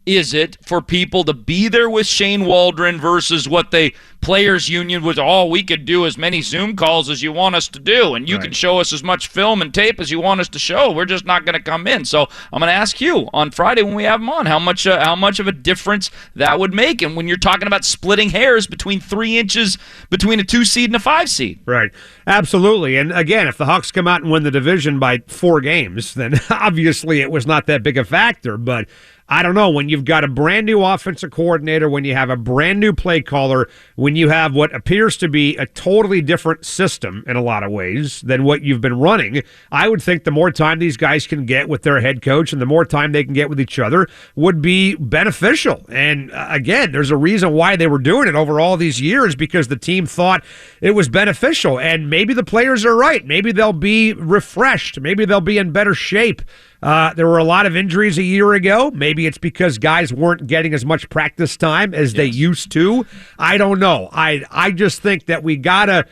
is it for people to be there with Shane Waldron versus what the players union was, we could do as many Zoom calls as you want us to do, and you can show us as much film and tape as you want us to show. We're just not going to come in. So I'm going to ask you on Friday when we have him on how much of a difference that would make. And when you're talking about splitting hairs between 3 inches between a 2 seed and a 5 seed. Right. Absolutely. And again, if the Hawks come out and win the division by 4 games, then obviously it was not that big a factor. But I don't know, when you've got a brand new offensive coordinator, when you have a brand new play caller, when you have what appears to be a totally different system in a lot of ways than what you've been running, I would think the more time these guys can get with their head coach and the more time they can get with each other would be beneficial. And again, there's a reason why they were doing it over all these years, because the team thought it was beneficial. And maybe the players are right. Maybe they'll be refreshed. Maybe they'll be in better shape. There were a lot of injuries a year ago. Maybe it's because guys weren't getting as much practice time as they used to. I don't know. I just think that we gotta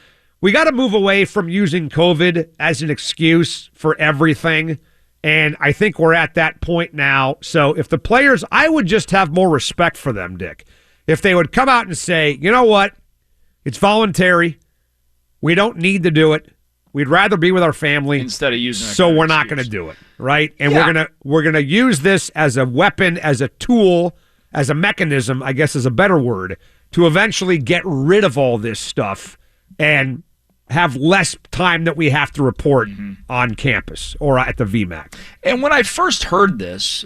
move away from using COVID as an excuse for everything. And I think we're at that point now. So if the players, I would just have more respect for them, Dick. If they would come out and say, you know what? It's voluntary. We don't need to do it. We'd rather be with our family instead of using it. So we're not going to do it, right? And we're gonna use this as a weapon, as a tool, as a mechanism, I guess is a better word, to eventually get rid of all this stuff and have less time that we have to report on campus or at the VMAC. And when I first heard this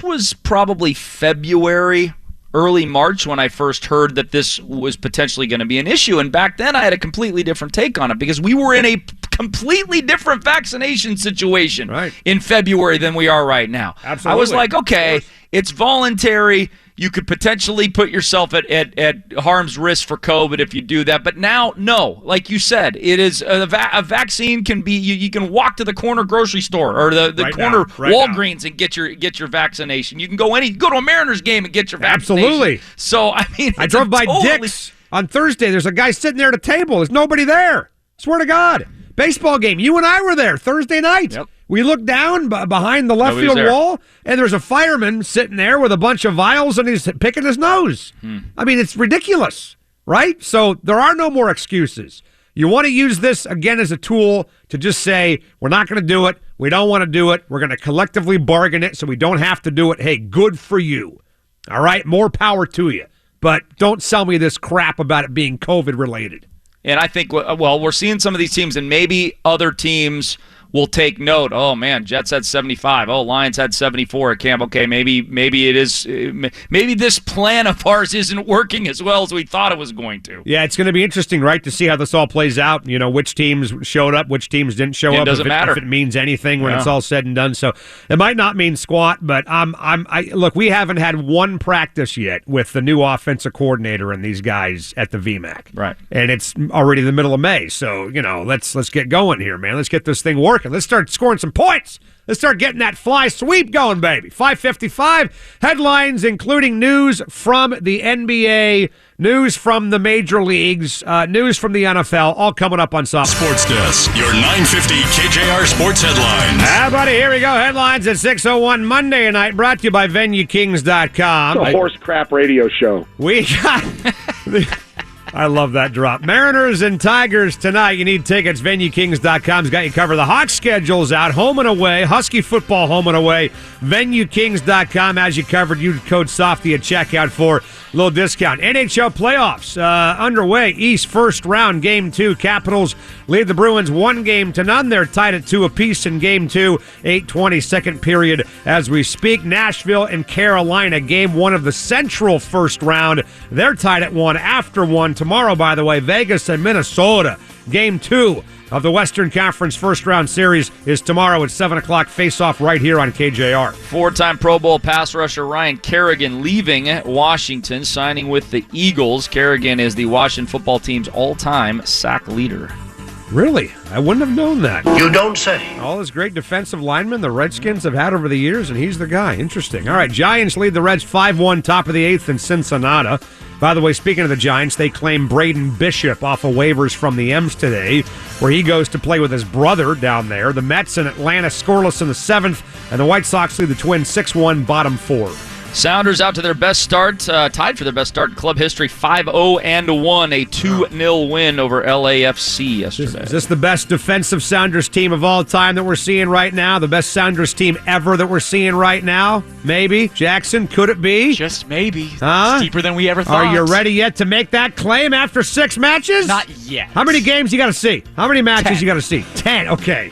was probably February, early March when I first heard that this was potentially going to be an issue. And back then I had a completely different take on it because we were in a completely different vaccination situation Right. in February than we are right now. Absolutely. I was like, okay, it's voluntary. You could potentially put yourself at harm's risk for COVID if you do that. But now, no. Like you said, it is a vaccine can be you can walk to the corner grocery store or the Right corner now, right Walgreens and get your vaccination. You can go to a Mariners game and get your vaccination. Absolutely. So I mean, I drove by Dick's on Thursday. There's a guy sitting there at a table. There's nobody there. Swear to God. Baseball game. You and I were there Thursday night. Yep. We looked down behind the left Nobody was field there. wall, and there's a fireman sitting there with a bunch of vials, and he's picking his nose. I mean, it's ridiculous, right? So there are no more excuses. You want to use this, again, as a tool to just say, we're not going to do it. We don't want to do it. We're going to collectively bargain it so we don't have to do it. Hey, good for you. All right? More power to you. But don't sell me this crap about it being COVID-related. And I think, well, we're seeing some of these teams, and maybe other teams will take note. Oh man, Jets had 75. Oh, Lions had 74 at camp. Okay, maybe it is. Maybe this plan of ours isn't working as well as we thought it was going to. Yeah, it's going to be interesting, right, to see how this all plays out. You know, which teams showed up, which teams didn't show up. It doesn't matter if it means anything when it's all said and done. So it might not mean squat, but look, we haven't had one practice yet with the new offensive coordinator and these guys at the VMAC. Right, and it's already the middle of May. So let's get going here, man. Let's get this thing working. Let's start scoring some points. Let's start getting that fly sweep going, baby. 5:55 headlines, including news from the NBA, news from the major leagues, news from the NFL, all coming up on Sports Desk, your 950 KJR Sports Headlines. Ah, buddy, here we go. Headlines at 6:01 Monday night, brought to you by VenueKings.com. It's a horse crap radio show. We got... I love that drop. Mariners and Tigers tonight. You need tickets. VenueKings.com's got you covered. The Hawks schedule's out. Home and away. Husky football home and away. VenueKings.com has you covered. Use code SOFTY at checkout for a little discount. NHL playoffs underway. East first round, Game 2. Capitals lead the Bruins 1-0. They're tied at 2 apiece in Game 2. 8:20 second period as we speak. Nashville and Carolina, Game 1 of the Central first round. They're tied at 1 after 1. Tomorrow, by the way, Vegas and Minnesota. Game 2 of the Western Conference first round series is tomorrow at 7 o'clock. Face off right here on KJR. Four-time Pro Bowl pass rusher Ryan Kerrigan leaving Washington, signing with the Eagles. Kerrigan is the Washington football team's all-time sack leader. Really? I wouldn't have known that. You don't say. All those great defensive linemen the Redskins have had over the years, and he's the guy. Interesting. All right, Giants lead the Reds 5-1, top of the 8th in Cincinnati. By the way, speaking of the Giants, they claim Braden Bishop off of waivers from the M's today, where he goes to play with his brother down there. The Mets and Atlanta scoreless in the 7th, and the White Sox lead the Twins 6-1, bottom 4. Sounders out to their best start, tied for their best start in club history, 5-0-1, a 2-0 win over LAFC yesterday. Is this the best defensive Sounders team of all time that we're seeing right now? The best Sounders team ever that we're seeing right now? Maybe. Jackson, could it be? Just maybe. Huh? It's deeper than we ever thought. Are you ready yet to make that claim after 6 matches? Not yet. How many games you got to see? How many matches 10. you got to see? 10. Okay.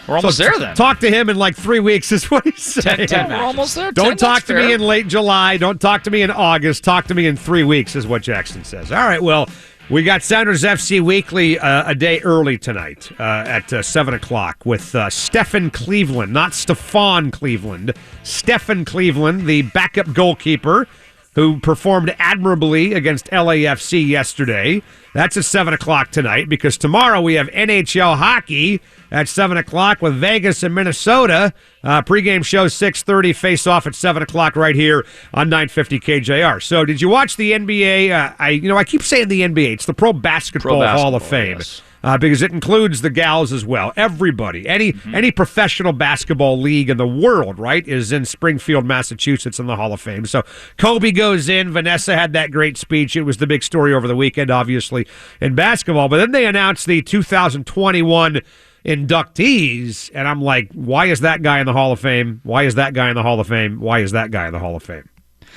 We're almost there then. Talk to him in like 3 weeks is what he's saying. 10 We're almost there. Don't 10, talk that's to fair. me in late July. Don't talk to me in August. Talk to me in 3 weeks is what Jackson says. All right, well, we got Sounders FC Weekly a day early tonight at 7 o'clock with Stephen Cleveland, not Stephon Cleveland. Stephen Cleveland, the backup goalkeeper who performed admirably against LAFC yesterday. That's at 7 o'clock tonight because tomorrow we have NHL hockey at 7 o'clock with Vegas and Minnesota. Pregame show 6:30, face-off at 7 o'clock right here on 950 KJR. So did you watch the NBA? I keep saying the NBA. It's the Pro Basketball Hall of Fame. Yes. Because it includes the gals as well. Everybody, any professional basketball league in the world, right, is in Springfield, Massachusetts in the Hall of Fame. So Kobe goes in. Vanessa had that great speech. It was the big story over the weekend, obviously, in basketball. But then they announced the 2021 inductees, and I'm like, why is that guy in the Hall of Fame? Why is that guy in the Hall of Fame? Why is that guy in the Hall of Fame?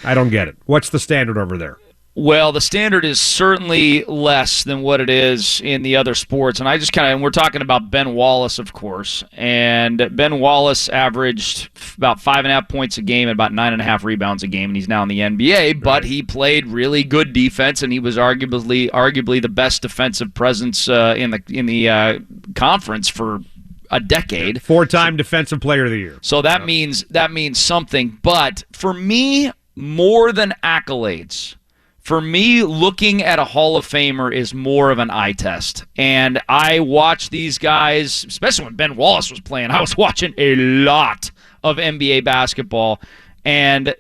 I don't get it. What's the standard over there? Well, the standard is certainly less than what it is in the other sports. And and we're talking about Ben Wallace, of course. And Ben Wallace averaged about 5.5 points a game and about 9.5 rebounds a game. And he's now in the NBA, but he played really good defense, and he was arguably the best defensive presence in the conference for a decade. 4-time Defensive Player of the Year. So that means something. But for me, more than accolades, for me, looking at a Hall of Famer is more of an eye test. And I watch these guys, especially when Ben Wallace was playing, I was watching a lot of NBA basketball, and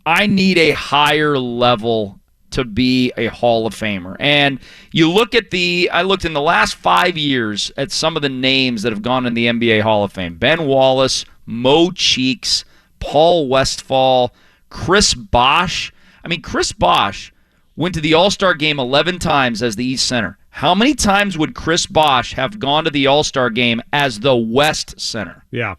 I need a higher level to be a Hall of Famer. And you look at I looked in the last 5 years at some of the names that have gone in the NBA Hall of Fame. Ben Wallace, Mo Cheeks, Paul Westphal, Chris Bosh. I mean, Chris Bosh went to the All-Star game 11 times as the East Center. How many times would Chris Bosh have gone to the All-Star game as the West Center? Yeah.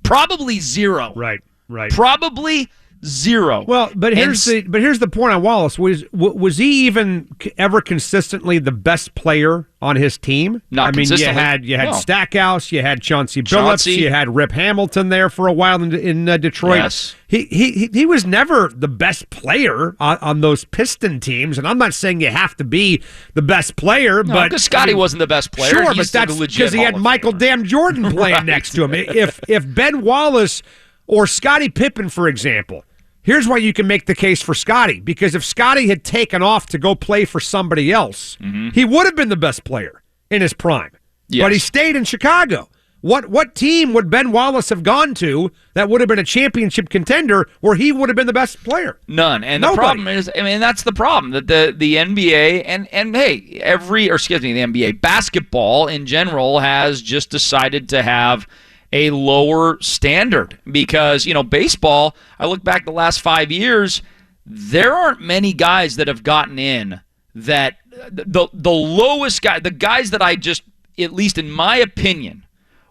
Probably 0. Right. Probably 0. Well, but here's the point on Wallace. Was he even ever consistently the best player on his team? Not consistently. You had Stackhouse, you had Chauncey Billups, you had Rip Hamilton there for a while in Detroit. Yes. He was never the best player on those Piston teams, and I'm not saying you have to be the best player, but because Scotty wasn't the best player. Sure, He's but that's because he had Michael Damn Jordan playing next to him. If Ben Wallace or Scottie Pippen, for example. Here's why you can make the case for Scotty, because if Scotty had taken off to go play for somebody else, he would have been the best player in his prime. Yes. But he stayed in Chicago. What team would Ben Wallace have gone to that would have been a championship contender where he would have been the best player? None. And Nobody. The problem is, that's the problem, that the NBA and hey, the NBA basketball in general has just decided to have a lower standard because, baseball, I look back the last 5 years, there aren't many guys that have gotten in that the lowest guy, the guys that I just, at least in my opinion,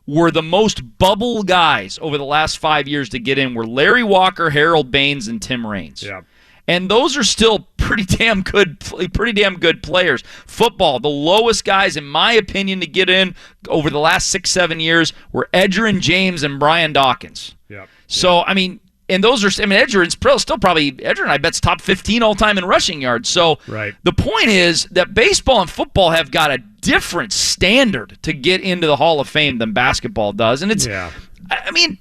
were the most bubble guys over the last 5 years to get in were Larry Walker, Harold Baines, and Tim Raines. Yeah. And those are still pretty damn good players. Football, the lowest guys, in my opinion, to get in over the last 6-7 years were Edgerrin James and Brian Dawkins. Yeah. So, and those are, Edgerrin's still probably, Edgerrin, I bet's top 15 all time in rushing yards. So right. The point is that baseball and football have got a different standard to get into the Hall of Fame than basketball does. And it's,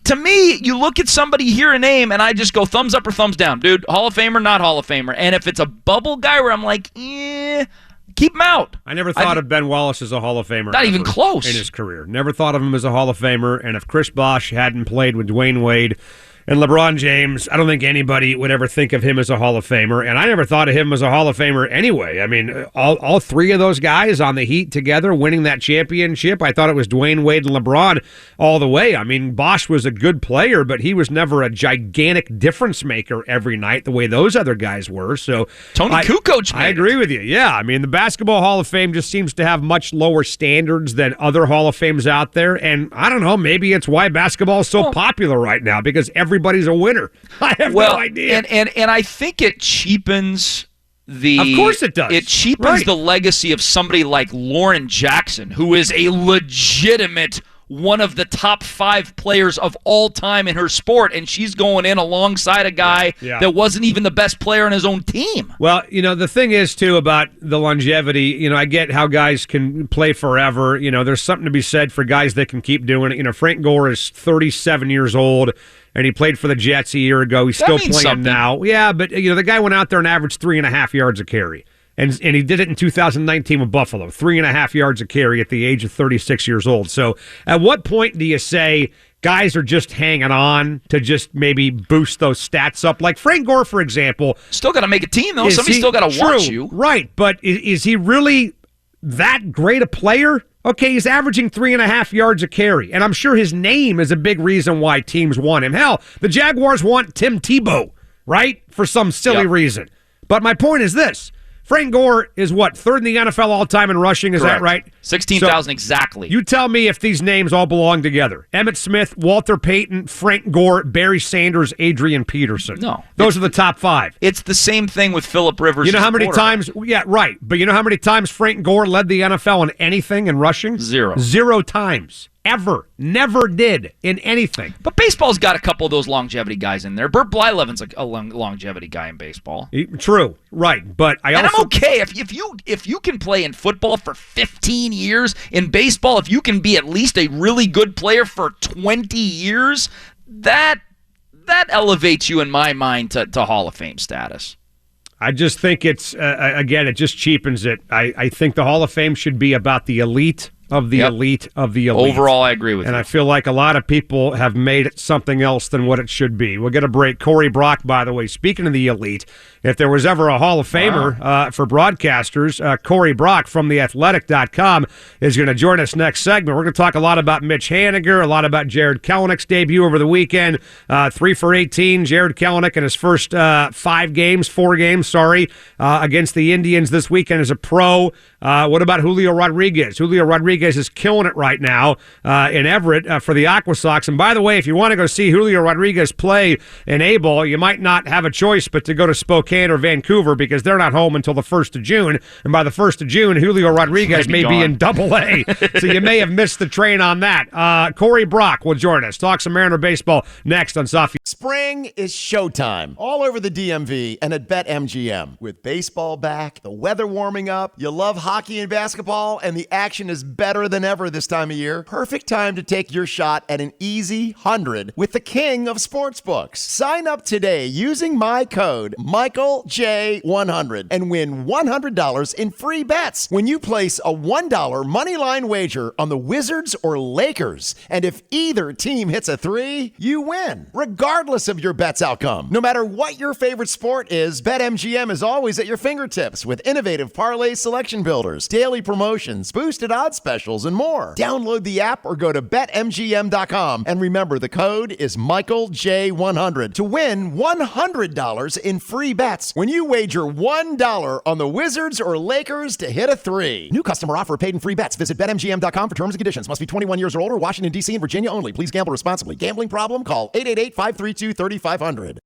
to me, you look at somebody, hear a name, and I just go thumbs up or thumbs down. Dude, Hall of Famer, not Hall of Famer. And if it's a bubble guy where I'm like, keep him out. I never thought of Ben Wallace as a Hall of Famer. Not even close. In his career. Never thought of him as a Hall of Famer. And if Chris Bosh hadn't played with Dwayne Wade and LeBron James, I don't think anybody would ever think of him as a Hall of Famer. And I never thought of him as a Hall of Famer anyway. All three of those guys on the Heat together winning that championship, I thought it was Dwayne Wade and LeBron all the way. Bosh was a good player, but he was never a gigantic difference maker every night the way those other guys were. So Tony Kukoc, I agree with you. Yeah, the Basketball Hall of Fame just seems to have much lower standards than other Hall of Fames out there. And I don't know, maybe it's why basketball is so popular right now, because everybody's a winner. I have no idea. And I think it cheapens the... Of course it does. It cheapens the legacy of somebody like Lauren Jackson, who is a legitimate one of the top 5 players of all time in her sport, and she's going in alongside a guy that wasn't even the best player on his own team. Well, the thing is, too, about the longevity, I get how guys can play forever. There's something to be said for guys that can keep doing it. Frank Gore is 37 years old, and he played for the Jets a year ago. He's still playing now. Yeah, but, the guy went out there and averaged 3.5 yards a carry. And he did it in 2019 with Buffalo, 3.5 yards a carry at the age of 36 years old. So at what point do you say guys are just hanging on to just maybe boost those stats up? Like Frank Gore, for example. Still got to make a team, though. Somebody's still got to watch you. Right, but is he really that great a player? Okay, he's averaging 3.5 yards a carry, and I'm sure his name is a big reason why teams want him. Hell, the Jaguars want Tim Tebow, right, for some silly reason. But my point is this. Frank Gore is what, third in the NFL all-time in rushing, is Correct. that right? 16,000 exactly. You tell me if these names all belong together. Emmitt Smith, Walter Payton, Frank Gore, Barry Sanders, Adrian Peterson. No. Those are the top 5. It's the same thing with Phillip Rivers. You know as how a many quarterback. times, yeah, right, but you know how many times Frank Gore led the NFL in anything in rushing? 0. 0 times. Ever. Never did in anything. But baseball's got a couple of those longevity guys in there. Burt Blyleven's a longevity guy in baseball. True, right, but I'm okay if you can play in football for 15 years, in baseball if you can be at least a really good player for 20 years, that elevates you in my mind to Hall of Fame status. I just think it's again, it just cheapens it. I think the Hall of Fame should be about the elite of the elite of the elite. Overall, I agree with you. And I feel like a lot of people have made it something else than what it should be. We'll get a break. Corey Brock, by the way, speaking of the elite, if there was ever a Hall of Famer for broadcasters, Corey Brock from theathletic.com is going to join us next segment. We're going to talk a lot about Mitch Haniger, a lot about Jared Kelenick's debut over the weekend. 3 for 18, Jared Kelenick in his first 4 games, against the Indians this weekend as a pro. What about Julio Rodriguez? Julio Rodriguez is killing it right now in Everett for the Aqua Sox. And by the way, if you want to go see Julio Rodriguez play in A-ball, you might not have a choice but to go to Spokane or Vancouver because they're not home until the 1st of June. And by the 1st of June, Julio Rodriguez may be in Double-A. So you may have missed the train on that. Corey Brock will join us. Talk some Mariner baseball next on Soft. Spring is showtime all over the DMV and at BetMGM. With baseball back, the weather warming up, you love hockey and basketball, and the action is better than ever this time of year. Perfect time to take your shot at an easy 100 with the king of sportsbooks. Sign up today using my code MichaelJ100 and win $100 in free bets when you place a $1 moneyline wager on the Wizards or Lakers. And if either team hits a 3, you win, regardless of your bet's outcome. No matter what your favorite sport is, BetMGM is always at your fingertips with innovative parlay selection builders, daily promotions, boosted odds specials, and more. Download the app or go to BetMGM.com. And remember, the code is MichaelJ100 to win $100 in free bets when you wager $1 on the Wizards or Lakers to hit a 3. New customer offer, paid and free bets. Visit BetMGM.com for terms and conditions. Must be 21 years or older, Washington, D.C. and Virginia only. Please gamble responsibly. Gambling problem? Call 888-532-3500.